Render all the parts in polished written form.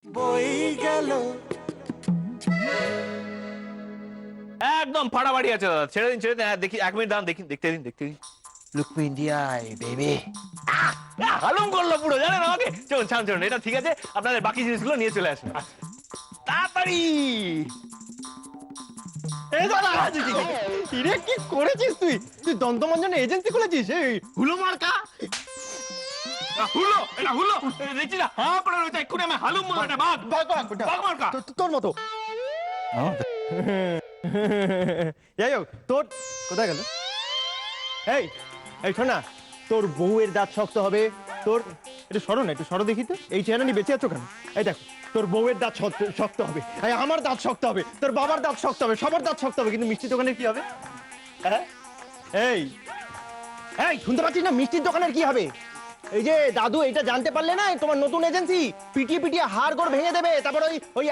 বই গেল একদম ফাটাফাটি আছে দাদা, ছেড়ে দিন ছেড়ে দিন। হ্যাঁ, দেখি 1 মিনিট দাঁড়ান, দেখতে দিন দেখতে দিন। Look me in the eye baby. হালুম করলো পুরো, জানেন আমাকে। চলুন ছাড়ুন ছাড়ুন, এটা ঠিক আছে, আপনাদের বাকি জিনিসগুলো নিয়ে চলে আসুন তাড়াতাড়ি। এই দাদা, ইরে কি করেছিস তুই? তুই দন্তমঞ্জনে এজেন্সি খুলেছিস? এই হুলো মার্কা। হুলো, এটা হুলো, দেখছি না হ্যাঁ করে রয়েছে, এক্ষুনি আমি হালুম বলবো, এটা বাঘ বাঘ বাঘ বাঘ মার্কা। তোর মতো। যাই হোক, তোর কোথায় গেল? এই এই শোন না, তোর বউয়ের দাঁত শক্ত হবে। তোর একটু সরো না, একটু সরো দেখি তো। এই চেহারা নিয়ে বেঁচে আছো কেন? এই দেখো, তোর বউয়ের দাঁত শক্ত হবে, এই আমার দাঁত শক্ত হবে, তোর বাবার দাঁত শক্ত হবে, সবার দাঁত শক্ত হবে, কিন্তু মিষ্টির দোকানের কি হবে? হ্যাঁ এই এই শুনতে পাচ্ছিস না? মিষ্টির দোকানের কি হবে? এই যে দাদু, এটা জানতে পারলে না, তোমার নতুন এজেন্সি পিটিয়ে পিটিয়ে হাড় গোড় ভেঙে দেবে, তারপর ওই ওই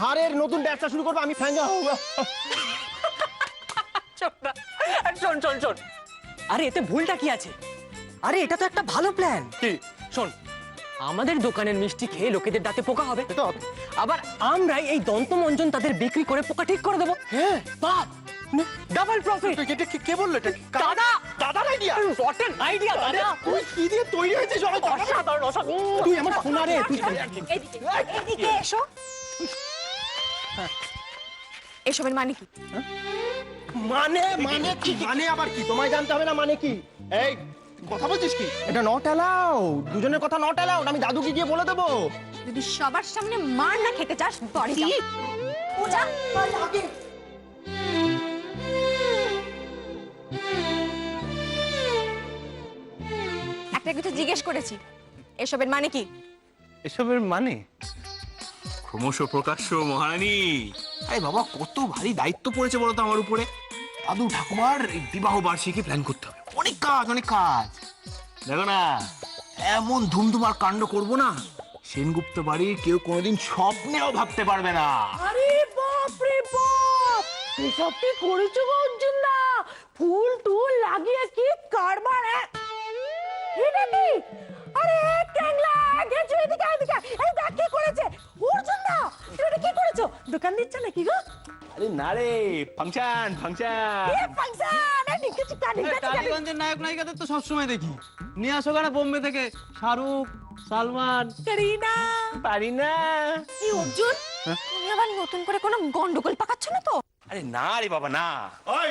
হাড়ের নতুন ব্যবসা শুরু করবে। আমি ফ্যাঙ্গা হবো। শোন শোন শোন, আরে এতে ভুলটা কি আছে? আরে এটা তো একটা ভালো প্ল্যান। কি? শোন, আমাদের দোকানের মিষ্টি খেয়ে লোকেদের দাঁতে পোকা হবে, এটা হবে। আবার আমরাই এই দন্তমঞ্জন তাদের বিক্রি করে পোকা ঠিক করে দেবো। হ্যাঁ, বাহ, ডাবল প্রফিট। এটা কে বললো? এটা দাদা, দাদার আইডিয়া। রটেন আইডিয়া দাদা। তুই কি দিয়ে তৈরি হয়েছে? অসাধারণ অসাধারণ। তুই আমার সোনা রে। তুই এদিকে এসো। এসবের মানে কি? মানে মানে কি? মানে আবার কি? তোমায় জানতে হবে না মানে কি? এই কথা বলছিস কি? এটা নট অ্যালাউড, দুজনের কথা নট অ্যালাউড। আমি দাদুকে গিয়ে বলে দেবো। যদি সবার সামনে মার না খেতে চাস, বাড়ি যা। পূজা, একটা কিছু জিজ্ঞেস করেছি, এসবের মানে কি? এসবের মানে ক্রমশ প্রকাশ্য মহারানী। আরে বাবা, কত ভারী দায়িত্ব পড়েছে বলো তো আমার উপরে। দাদু ঠাকুমার এই বিবাহ বার্ষিকী প্ল্যান করতে হবে, অনেক কাজ অনেক কাজ। দেখো না, এমন ধুমধুমার কাণ্ড করবো না, সেনগুপ্ত বাড়ির কেউ কোনোদিন স্বপ্নেও ভাবতে পারবে না। আরে বাপ রে বাপ, এসব কি করেছো গো অর্জুন দা? ফুল টুল লাগিয়ে কি কারবার! এটা কি? আরে ক্যাংলা গেছো, এদিকে এদিকে। এই দেখ কি করেছে অর্জুন দা। এটা কি করেছো? দোকান দিচ্ছ নাকি গো? আরে না রে, ফাংশন ফাংশন। এ ফাংশন! এ নিকেছি কানি কানি। টালিগঞ্জের নায়ক নায়িকাদের তো সবসময় দেখি নিয়ে আসো কেন বোম্বে থেকে, শাহরুখ, সালমান। করিনা, পারি না। এই অর্জুন, তুমি আবার নতুন করে কোনো গন্ডগোল পাকাচ্ছ না তো? আরে না রে বাবা না। ওই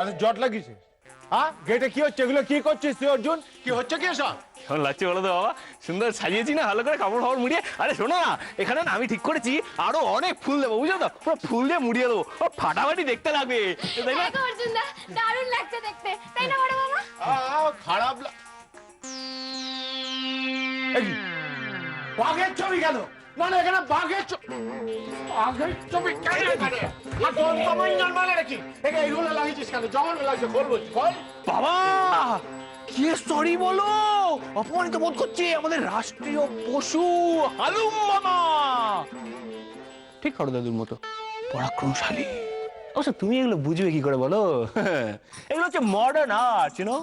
আরে জট লাগিয়েছে? হ্যাঁ, গেটে কি হচ্ছে? এগুলো কি করছিস তুই অর্জুন? কি হচ্ছে কি এসব? কেমন লাগছে বলো তো বাবা? সুন্দর সাজিয়েছি না, ভালো করে কাপড় ফাপড় মুড়িয়ে। আরে শোনো না, এখানে না আমি ঠিক করেছি আরো অনেক ফুল দেবো, বুঝলো তো? পুরো ফুল দিয়ে মুড়িয়ে দেবো, ফাটাফাটি দেখতে লাগবে, তাই না? অর্জুন দা, দারুণ লাগছে দেখতে, তাই না বড় মামা? খারাপ বাঘের ছবি কেন? না না, এখানে বাঘের ছবি কেন এখানে? আর দন্তমঞ্জন মানে নাকি? এখানে এগুলো লাগিয়েছিস কেন? জঘন্য লাগছে, খোল বলছি, খোল। বাবা, কি সরি বলো, অপমানিত বোধ করছি। আমাদের রাষ্ট্রীয় পশু হালুম মামা, ঠিক হরো দাদুর মতো পরাক্রমশালী। অবশ্য তুমি এগুলো বুঝবে কি করে বলো? এগুলো হচ্ছে মডার্ন আর্ট, ইউ নো।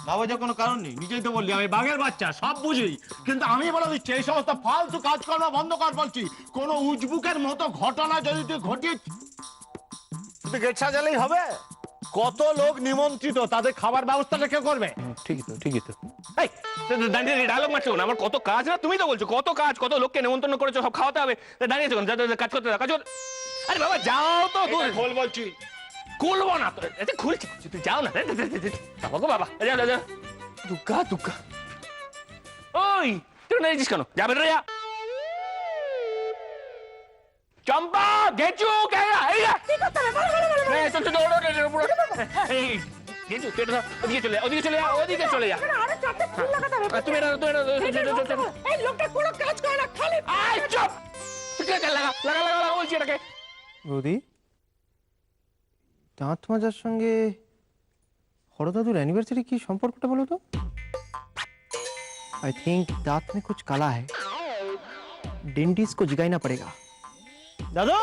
না বোঝার কোনো কারণ নেই, নিজেই তো বললি আমি বাঘের বাচ্চা, সব বুঝি। কিন্তু আমি বলে দিচ্ছি, এই সমস্ত ফালতু কাজকর্ম বন্ধ কর বলছি। কোন উজবুকের মতো ঘটনা যদি তুই ঘটিস, তুই গেট সাজালেই হবে? কত লোক নিমন্ত্রিত, তাদের খাবার ব্যবস্থাটা কে করবে? ঠিকই তো ঠিকই তো। এই দাঁড়িয়ে ডায়লগ মারছো না, আমার কত কাজ না, তুমি তো বলছো কত কাজ, কত লোককে নেমন্তন্ন করেছো, সব খাওয়াতে হবে। দাঁড়িয়ে যখন কাজ করতে কাজ করতে। আরে বাবা যাও তো, খোল বলছি। খুলবো না তো, এতে খুলছি, তুই যাও না। বাবা গো বাবা, যা যা যা। দুঃখা দুঃখা। ওই তুই নেড়েছিস কেন? যাবে রে যা। চম্পা, গেচু, কেয়া, এই যা। কি করতে হবে? বলো বলো বলো। এই চল চল ওড়ো। এই গেচু, তুই ওদিকে চলে যা, ওদিকে চলে যা, ওদিকে চলে যা। এখানে আরো চারটে ফুল লাগাতে হবে। তুমি এটা এই লোকটা কোনো কাজ করে না, খালি আয় চুপ। ঠিক আছে, লাগা লাগা লাগা লাগা বলছি এটাকে। বৌদি, দাঁত মাজার সঙ্গে হরদাদুর অ্যানিভার্সারি কি সম্পর্কটা বলো তো? आई थिंक दांत में कुछ काला है, डेंटिस्ट को जगाना पड़ेगा। दादू,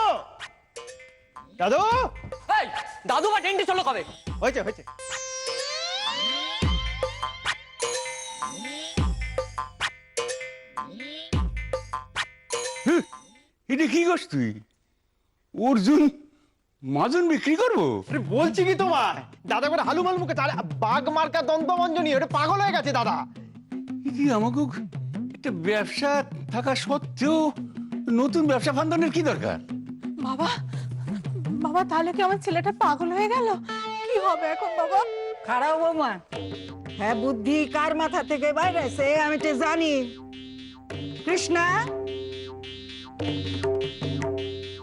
दादू, এই দাদু বা ডেন্টিস্ট হলো কবে? হয়েছে হয়েছে। এটা কি করছ তুই? অর্জুন মাজন বিক্রি করবো? আরে বলছি কি তোমায়, দাদা করে হালুমাল মুখে তাহলে বাঘ মার্কা দন্তমঞ্জনী, ওটা পাগল হয়ে গেছে দাদা। কি আমাকে একটা ব্যবসা থাকা সত্ত্বেও নতুন ব্যবসা ফান্ডনের কি দরকার? বাবা বাবা, তাহলে কি আমার ছেলেটা পাগল হয়ে গেল? কি হবে এখন বাবা? খারাপ বৌমা, হ্যাঁ বুদ্ধি কার মাথা থেকে বাইরেছে আমি তো জানি। কৃষ্ণা,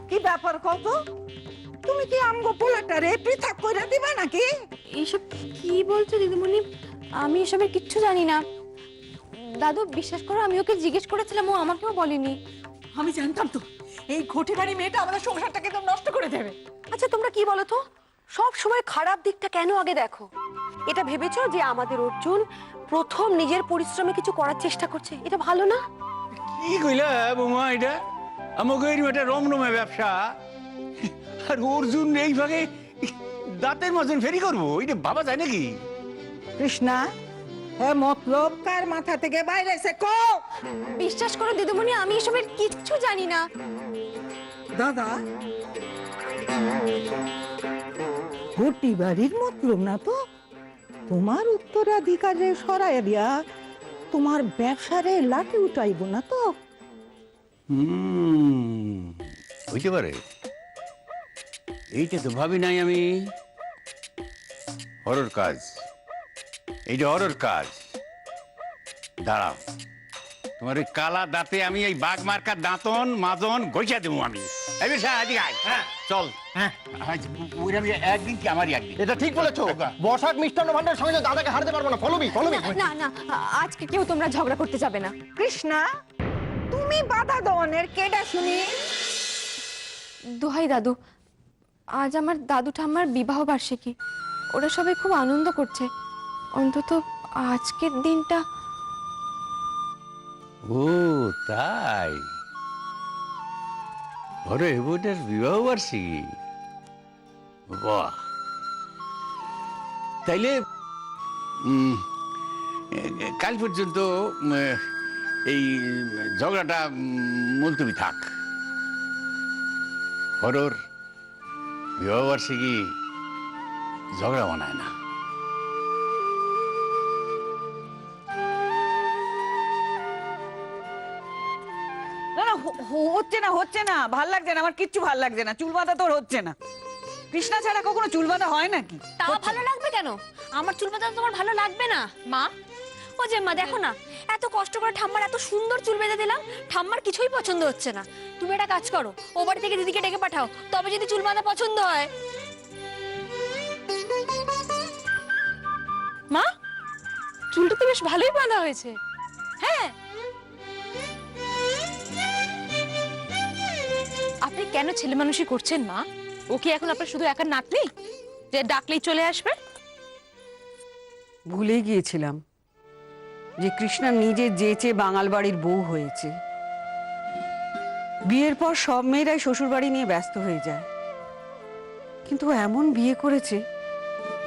কি ব্যাপার কত? তুমি কি আমগো পোলাটারে পৃথক করে দিবা নাকি? এইসব কি বলছো দিদিমণি? আমি এসবের কিচ্ছু জানি না। দাদু বিশ্বাস করো, আমি ওকে জিজ্ঞেস করেছিলাম, ও আমাকেও বলেনি। আমি জানতাম তো এই ঘটি বাড়ি মেয়েটা আমাদের সংসারটাকে একদম নষ্ট করে দেবে। আচ্ছা তোমরা কি বলো তো, সব সময় খারাপ দিকটা কেন আগে দেখো? এটা ভেবেছো যে আমাদের অর্জুন প্রথম নিজের পরিশ্রমে কিছু করার চেষ্টা করছে, এটা ভালো না? কি কইলা বৌমা এটা? আমাকে এরকম একটা রমরমে ব্যবসা, আর অর্জুন এই ভাগে দাঁতের মাজন ফেরি করবো, এটা ভাবা যায় নাকি? কৃষ্ণা, হ্যাঁ মতলব কার মাথা থেকে বাইরেছে কো? বিশ্বাস করো দিদিমণি, আমি এসবের কিচ্ছু জানি না। দাদা, ঘটি বাড়ির মতলব না তো? তোমার উত্তরাধিকারে সরাইয়া দিয়া তোমার ব্যবসারে লাঠি উঠাইব না তো? হইতে পারে, এইটা তো ভাবি নাই আমি। হরর কাজ, এইটা হরর কাজ। দাঁড়াও, তোমার ওই কালা দাঁতে আমি এই বাঘ মার্কার দাঁতন মাজন ঘষা দেবো আমি। এই বেশ, এদিকে আয়। চল। হ্যাঁ ওই আমি একদিন কি আমারই একদিন। এটা ঠিক বলেছো, বসাক মিষ্টান্ন ভান্ডার সঙ্গে দাদাকে হারতে পারবো না। ফলোবি না না, আজকে কেউ তোমরা ঝগড়া করতে যাবে না। কৃষ্ণা, তুমি বাধা দেওয়ানের কেডা শুনি? দোহাই দাদু, আজ আমার দাদু ঠাম্মার বিবাহ বার্ষিকী। ওরা সবাই খুব আনন্দ করছে, অন্তত আজকের দিনটা। ও তাই? ওরে বোনের বিবাহ বার্ষিকী, বাহ। তাইলে কাল পর্যন্ত এই ঝগড়াটা মুলতবি থাক। হরর বিবাহ বার্ষিকী ঝগড়া বানায় না। না না, হচ্ছে না, ভাল লাগছে না, আমার কিচ্ছু ভাল লাগছে না। চুল বাঁধা তোর হচ্ছে না। কৃষ্ণা ছাড়া কখনো চুল বাঁধা হয় নাকি? তা ভালো লাগবে কেন? আমার চুল বাঁধানো তোমার ভালো লাগবে না মা? ও যে মা, দেখো না, এত কষ্ট করে ঠাম্মার এত সুন্দর চুল বেঁধে দিলাম, ঠাম্মার কিছুই পছন্দ হচ্ছে না। তুমি একটা কাজ করো, ও বাড়ি থেকে দিদিকে ডেকে পাঠাও, তবে যদি চুল বাঁধা পছন্দ হয়। মা, চুলটা তো বেশ ভালোই বাঁধা হয়েছে। হ্যাঁ, আপনি কেন ছেলে মানুষই করছেন মা? ও কি এখন আপনার শুধু একা নাতনি যে ডাকলেই চলে আসবে? ভুলে গিয়েছিলাম যে কৃষ্ণা নিজে যেচে বাঙাল বাড়ির বউ হয়েছে। বিয়ের পর সব মেয়েরাই শ্বশুর বাড়ি নিয়ে ব্যস্ত হয়ে যায়, কিন্তু ও এমন বিয়ে করেছে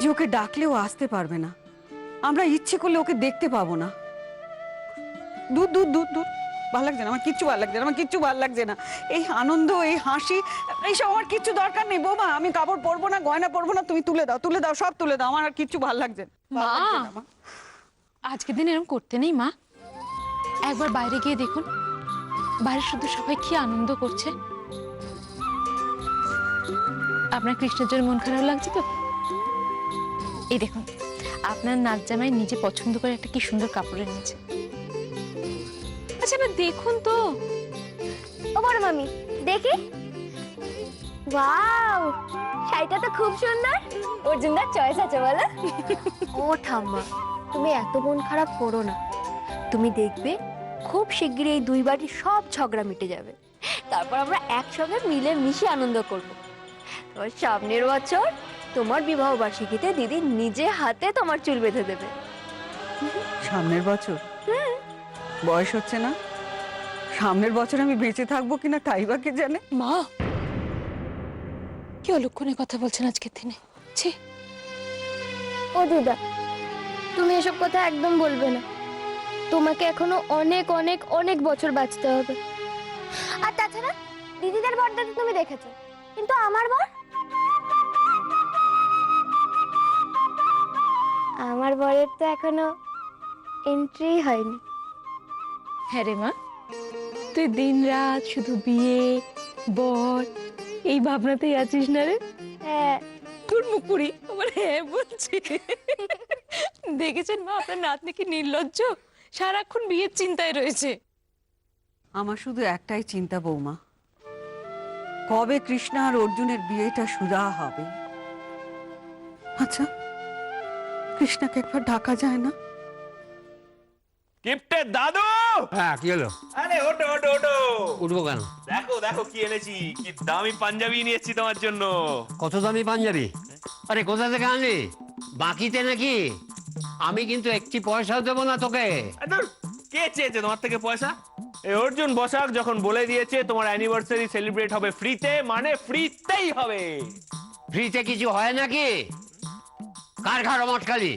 যে ওকে ডাকলেও আসতে পারবে না। আমরা ইচ্ছে করলে ওকে দেখতে পাবো না। দূর দূর দূর দূর, ভালো লাগছে না, আমার কিচ্ছু ভালো লাগছে না, আমার কিচ্ছু ভালো লাগছে না। এই আনন্দ, এই হাসি, এইসব আমার কিচ্ছু দরকার নেই। বৌমা, আমি কাপড় পরবো না, গয়না পরবো না, তুমি তুলে দাও, তুলে দাও, সব তুলে দাও, আমার আর কিচ্ছু ভালো লাগছে না। মা, আজকের দিন এরকম করতে নেই মা। একবার বাইরে গিয়ে দেখুন, বাইরে শুধু সবাই কি আনন্দ করছে। আপনার কৃষ্ণের জন্য মন খারাপ লাগছে তো? এই দেখুন, আপনার নাচ জামাই নিজে পছন্দ করে একটা কি সুন্দর কাপড় এনেছে। আচ্ছা এবার দেখুন তো। ও বড় মামি, দেখি। ওয়াও, শাড়িটা তো খুব সুন্দর। অর্জুনদার চয়েস আছে বলো? ও ঠাম্মা, তুমি এত মন খারাপ করো না। তুমি দেখবে খুব শিগগিরই এই দুই বাড়ির সব ঝগড়া মিটে যাবে। তারপর আমরা একসঙ্গে মিলে মিশে আনন্দ করব। তোমার সামনের বছর তোমার বিবাহ বার্ষিকীতে দিদি নিজে হাতে তোমার চুল বেঁধে দেবে। সামনের বছর? বয়স হচ্ছে না, সামনের বছর আমি বেঁচে থাকবো কিনা তাই বা কে জানে। মা, কি অলক্ষণে কথা বলছেন আজকের দিনে? ছি। ও দিদা, তুমি এসব কথা একদম বলবে না। তোমাকে এখনো অনেক অনেক অনেক বছর বাঁচতে হবে। আর তাছাড়া দিদিদের বরটা তো তুমি দেখেছো, কিন্তু আমার বর, আমার বরের তো এখনো এন্ট্রি হয়নি। হ্যাঁ রে মা, তুই দিন রাত শুধু বিয়ে বর এই ভাবনাতেই আছিস না রে? হ্যাঁ। তোর মুকুরি আমার হ্যাঁ বলছে। দেখেছেন মা, আপনার নাতনি কি নির্লজ্জ, সারাক্ষণ বিয়ের চিন্তায় রয়েছে। আমার শুধু একটাই চিন্তা বৌমা, কবে কৃষ্ণা আর অর্জুনের বিয়েটা সুরা হবে। আচ্ছা, কৃষ্ণাকে একবার ডাকা যায় না? গিফটের দাদু! হ্যাঁ, কি হলো? আরে ওটো ওটো ওটো, উঠবো কেন? দেখো দেখো কি এনেছি, কি দামি পাঞ্জাবি নিয়েছি তোমার জন্য। কত দামি পাঞ্জাবি? আরে কোথা থেকে আনলি? বাকিতে নাকি? আমি কিন্তু একটি পয়সাও দেবো না তোকে। ধুর, কে চেয়েছে তোমার থেকে পয়সা? এই অর্জুন বসাক যখন বলে দিয়েছে তোমার অ্যানিভার্সারি সেলিব্রেট হবে ফ্রিতে, মানে ফ্রিতেই হবে। ফ্রিতে কিছু হয় নাকি? কার ঘর মটকালি?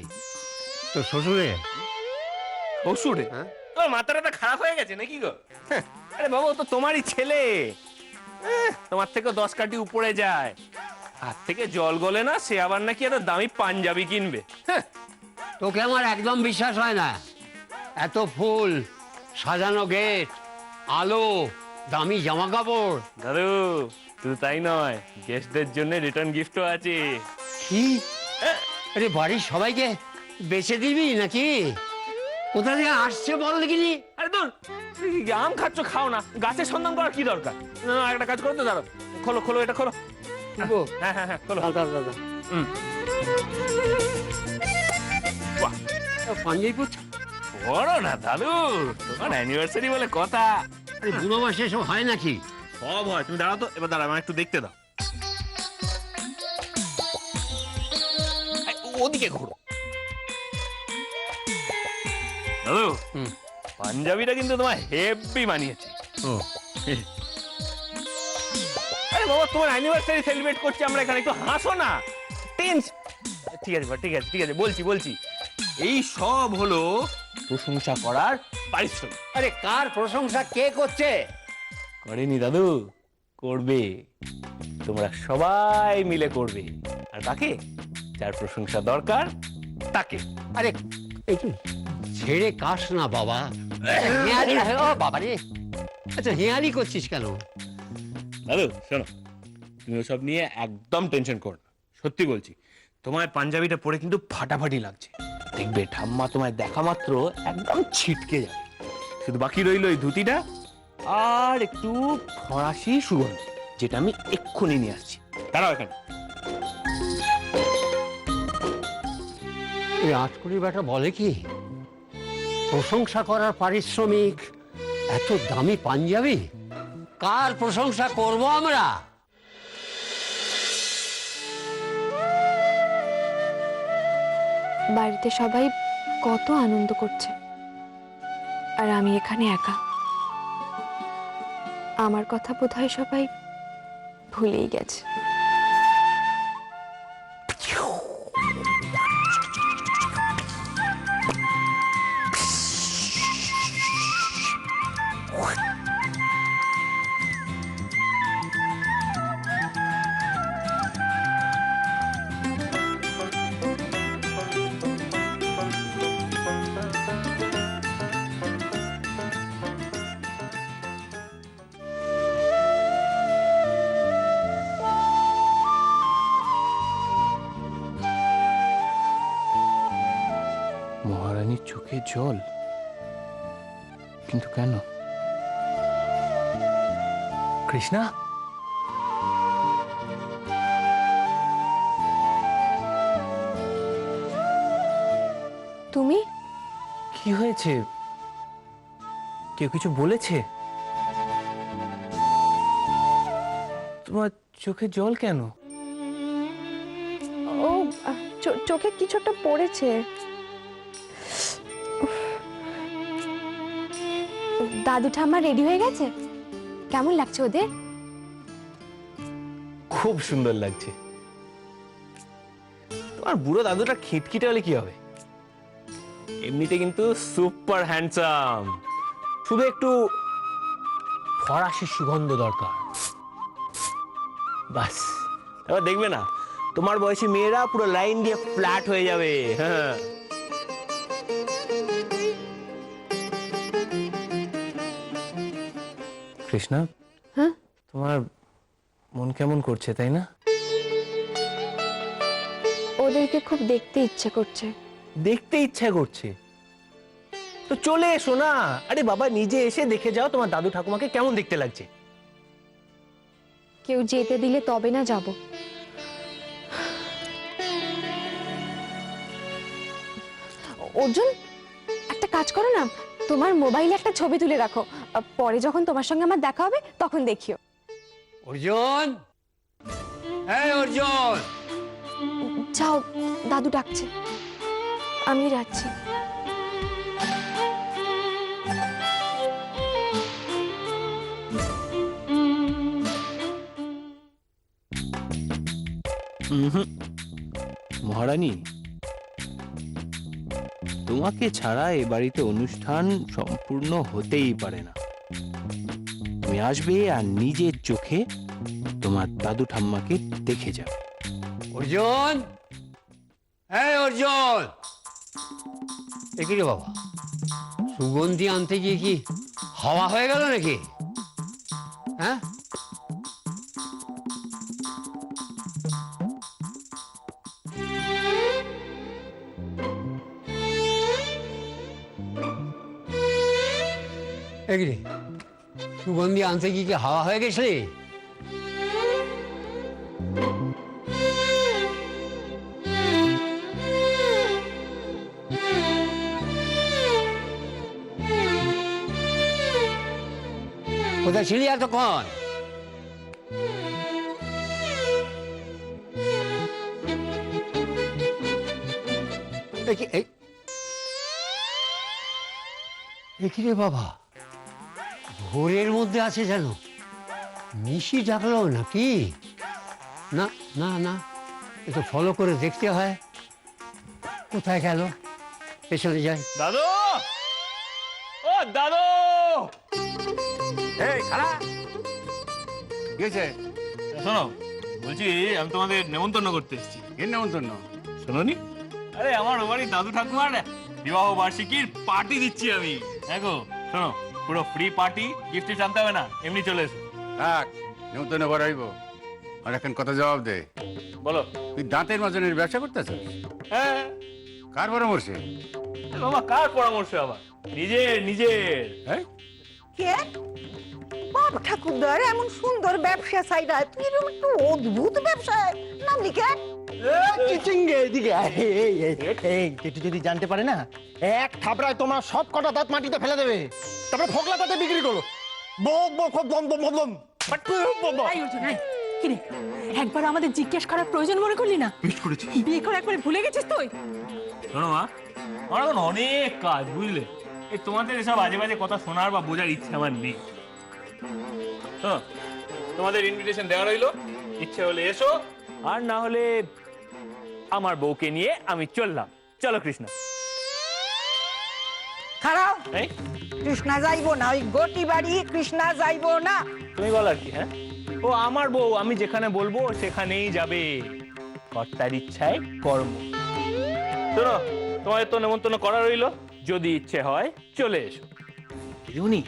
তো শ্বশুরে? ওষুধে? তোমার মাথাটা খারাপ হয়ে গেছে নাকি গো? আরে বাবা, ও তো তোমারই ছেলে, তোমার থেকে 10 কাঠি উপরে যায়। হাত থেকে জল গলে না, সে আবার নাকি এত দামি পাঞ্জাবি কিনবে। তোকে আমার একদম বিশ্বাস হয় না। এত ফুল, সাজানো গেট, আলো, দামি জামা কাপড়। দাদু, শুধু তাই নয়, গেস্টদের জন্য রিটার্ন গিফটও আছে। কি? আরে বাড়ির সবাইকে বেচে দিবি নাকি? কোথা থেকে আসছে বল দেখিনি? আরে দূর, আম খাচ্ছ খাও না, গাছের সন্ধান করার কি দরকার? না না, একটা কাজ করো তো, দাঁড়াও, খোলো খোলো, এটা খোলো। হ্যাঁ হ্যাঁ হ্যাঁ, খোলো। বাহ, পাঞ্জাবি পড়ছে? বড় না দাদু, তোমার অ্যানিভার্সারি বলে কথা। আরে বুড়ো মাসে এসব হয় নাকি? সব হয়। তুমি দাঁড়াও তো, এবার দাঁড়াও, আমার একটু দেখতে দাও। ওদিকে ঘুরো। দাদু, পাঞ্জাবিটা কিন্তু তোমার হেভি মানিয়েছে। আরে বাবা, তোমার অ্যানিভার্সারি সেলিব্রেট করছি আমরা এখানে, একটু হাসো না। ঠিক আছে ঠিক আছে ঠিক আছে, বলছি এই সব হলো প্রশংসা করার পারিশ্রমিক। আরে কার প্রশংসা কে করছে? করেনি দাদু, করবে। তোমরা সবাই মিলে করবে। আর তাকে, যার প্রশংসা দরকার তাকে। আরে একটু ছেড়ে কাস না বাবা। ও বাবা রে, আচ্ছা হেয়ালি করছিস কেন? দাদু শোনো, তুমি ওসব নিয়ে একদম টেনশন করো না। সত্যি বলছি, তোমার পাঞ্জাবিটা পরে কিন্তু ফাটাফাটি লাগছে। দেখবে ঠাম্মা তোমায় দেখা মাত্র একদম ছিটকে যাবে। শুধু বাকি রইল ওই ধুতিটা আর একটু ফরাসি সুগন্ধি, যেটা আমি এক্ষুনি নিয়ে আসছি। দাঁড়াও এখানে। এই আটকুড়ি বেটা বলে কি, প্রশংসা করার পারিশ্রমিক এত দামি পাঞ্জাবি? কার প্রশংসা করব আমরা? বাড়িতে সবাই কত আনন্দ করছে, আর আমি এখানে একা। আমার কথা বোধহয় সবাই ভুলেই গেছে। মহারানীর চোখে জল, কিন্তু কেন? কৃষ্ণা, তুমি? কি হয়েছে? কেউ কিছু বলেছে? তোমার চোখে জল কেন? ও, চোখে কিছু একটা পড়েছে। দাদু ঠাম্মা রেডি হয়ে গেছে? কেমন লাগছে ওদের? খুব সুন্দর লাগছে। তোমার বুড়ো দাদুটা খিটখিটে হলে কি হবে, এমনিতে কিন্তু সুপার হ্যান্ডসাম। শুধু একটু ফরাসি সুগন্ধ দরকার। বাস, এবার দেখবে না তোমার বয়সী মেয়েরা পুরো লাইন দিয়ে ফ্ল্যাট হয়ে যাবে। হ্যাঁ, কৃষ্ণা, হ্যাঁ? তোমার মন কেমন করছে তাই না? ওদেরকে খুব দেখতে ইচ্ছে করছে। দেখতে ইচ্ছা করছে তো চলে এসো না। আরে বাবা, নিজে এসে দেখে যাও তোমার দাদু ঠাকুমাকে কেমন দেখতে লাগছে। কেউ যেতে দিলে তবে না যাব। অর্জুন, একটা কাজ করো না, তোমার মোবাইলে একটা ছবি তুলে রাখো, পরে যখন তোমার সঙ্গে আমার দেখা হবে তখন দেখিও। অর্জুন, এই অর্জুন, যাও, দাদু ডাকছে, আমি যাচ্ছি। মহারানী, তোমাকে ছাড়া এ বাড়িতে অনুষ্ঠান সম্পূর্ণ হতেই পারে না। তুমি আসবে আর নিজের চোখে তোমার দাদু ঠাম্মাকে দেখে যাবে। অর্জুন, এই অর্জুন। এ কি রে বাবা, সুগন্ধি আনতে গিয়ে কি হাওয়া হয়ে গেল নাকি? হ্যাঁ, এগিয়ে সুগন্ধি আনতে গিয়ে কি হাওয়া হয়ে গেছে? কোথায় ছিলি এতক্ষণ? রে বাবা, ভোরের মধ্যে আছে যেন, নিশি ডাকলো নাকি? না না না, একটু ফলো করে দেখতে হয়। কোথায় গেল? পেছনে যাই। দাদু, ও দাদু, এই খালা, গেছে? শোনো, বলছি আমি তোমাদের নেমন্তন্ন করতে এসেছি। এর নেমন্তন্ন? শোনোনি? আরে আমার ও বাড়ির দাদু ঠাকুমার বিবাহ বার্ষিকীর পার্টি দিচ্ছি আমি। দেখো, শোনো, পুরো ফ্রি পার্টি, গিফট আনতে হবে না, এমনি চলে এসো। থাক, নেমন্তন্ন করাইব। আর এখন কথা জবাব দে। বলো। তুই দাঁতের মাজনের ব্যবসা করতেছিস? হ্যাঁ। কার পরামর্শে? বাবা, কার পরামর্শ আবার? নিজের নিজের। হ্যাঁ, কে বাপ ঠাকুরদার এমন সুন্দর ব্যবসা চাইরা তুই এরকম একটু অদ্ভুত ব্যবসায় নাম লিখে? কেটু যদি জানতে পারে না, এক থাপড়ায় তোমার সব কটা দাঁত মাটিতে ফেলে দেবে, তারপরে ফোকলা তাতে বিক্রি করো। বক বক বম বম বম বম। এই অর্জুন, এই, কি রে, একবার আমাদের জিজ্ঞেস করার প্রয়োজন মনে করলি না? মিস করেছি। বিয়ে করে একবারে ভুলে গেছিস তুই? শোনো মা, আমার এখন অনেক কাজ, বুঝলে? এই তোমাদের এসব বাজে বাজে কথা শোনার বা বোঝার ইচ্ছে আমার নেই। শোনো, তোমাদের ইনভিটেশন দেওয়া রইলো, ইচ্ছে হলে এসো, আর না হলে আমার বউকে নিয়ে আমি চললাম। চলো কৃষ্ণা। খারাপ, এই, কৃষ্ণা যাইবো না, ওই গটি বাড়ি কৃষ্ণা যাইবো না। তুমি বলো আর কি? হ্যাঁ, ও আমার বউ, আমি যেখানে বলবো সেখানেই যাবে। কর্তার ইচ্ছায় কর্ম। শোনো, তোমাদের তো নেমন্তন্ন করা রইলো, যদি ইচ্ছে হয় চলে এসো। দিদিমণি,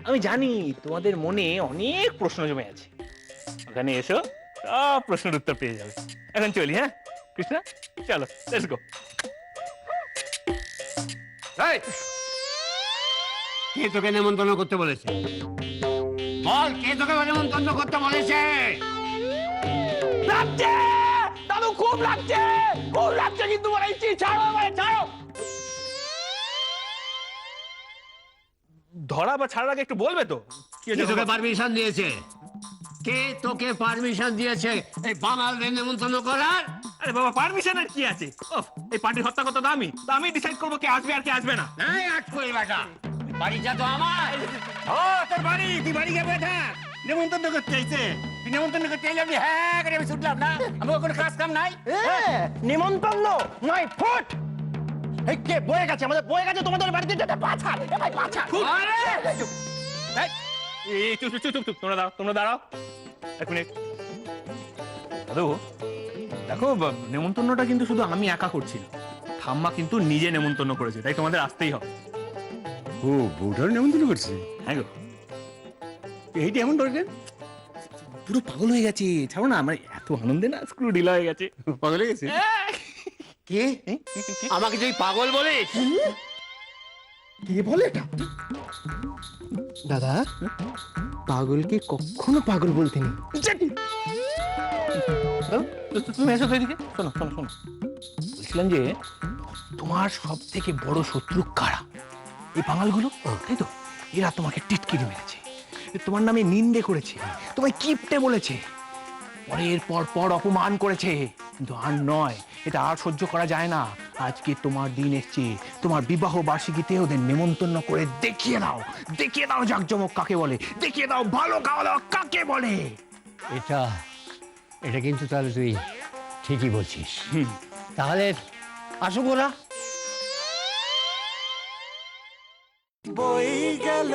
আমি জানি তোমাদের মনে অনেক প্রশ্ন জমে আছে, ওখানে এসো, সব প্রশ্নের উত্তর পেয়ে যাবে। এখন চলি। হ্যাঁ কৃষ্ণা, চলো, লেটস গো। এই, কে তোকে নেমন্তন্ন করতে বলেছে? বল, কে তোকে নেমন্তন্ন করতে বলেছে? লাগছে দাদু, খুব লাগছে, খুব লাগছে, কিন্তু বলেছি ছাড়ো, ছাড়ো। ধরা বা ছাড়ার আগে একটু বলবে তো কে তোকে পারমিশন দিয়েছে? কে তোকে পারমিশন দিয়েছে এই বাঙালদের নেমন্তন্ন করার? আরে বাবা, পারমিশন আর কি আছে? এই পার্টি হত্যা কথা তো আমি ডিসাইড করবো কে আসবে আর কে আসবে না। এই আটকই বেটা, বাড়িটা তো আমার। ও তোর বাড়ি, তুই বাড়ি যাবে না? নেমন্তন্ন করতে চাইছে, তুই নেমন্তন্ন করতে চাইলে আমি হ্যাঁ করে আমি ছুটলাম না? আমার কোনো কাজ কাম নাই? নিমন্ত্রণ নয়, ফুট। এই কে বয়ে গেছে? আমাদের বয়ে গেছে তোমাদের বাড়িতে যেতে। পাছাড়, ভাই পাছাড়। আরে! এই, এই চুপ চুপ চুপ চুপ, তোমরা দাঁড়াও এক মিনিট। দাদু দেখো, নেমন্তন্নটা কিন্তু শুধু আমি একা করছি না, ঠাম্মা কিন্তু নিজে নেমন্তন্ন করেছে, তাই তোমাদের আসতেই হবে। ও বউটার নেমন্তন্ন করছে? হ্যাঁ গো, এইটা এমন দরকার? পুরো পাগল হয়ে গেছে, ছাড়ো না, আমার এত আনন্দে না স্ক্রু ঢিলা হয়ে গেছে। পাগল হয়ে গেছে? কে আমাকে যদি পাগল বলে? কে বলে এটা? দাদা, পাগলকে কখনো পাগল বলতে নেই। তুমি এসো এদিকে, শোনো শোনো শোনো, বলছিলাম যে তোমার সব থেকে বড় শত্রু কারা? এই বাঙালগুলো, তাই তো? এরা তোমাকে টিটকিরি মেরেছে, তোমার নামে নিন্দে করেছে, তোমায় কিপটে বলেছে, পরের পর পর অপমান করেছে, কিন্তু আর নয়, এটা আর সহ্য করা যায় না। আজকে তোমার দিন এসছে, তোমার বিবাহ বার্ষিকীতে ওদের নেমন্তন্ন করে দেখিয়ে দাও জাকজমক কাকে বলে, দেখিয়ে দাও ভালো খাওয়া দাওয়া কাকে বলে। এটা কিন্তু তাহলে তুই ঠিকই বলছিস। তাহলে আসো ওরা। বই গেল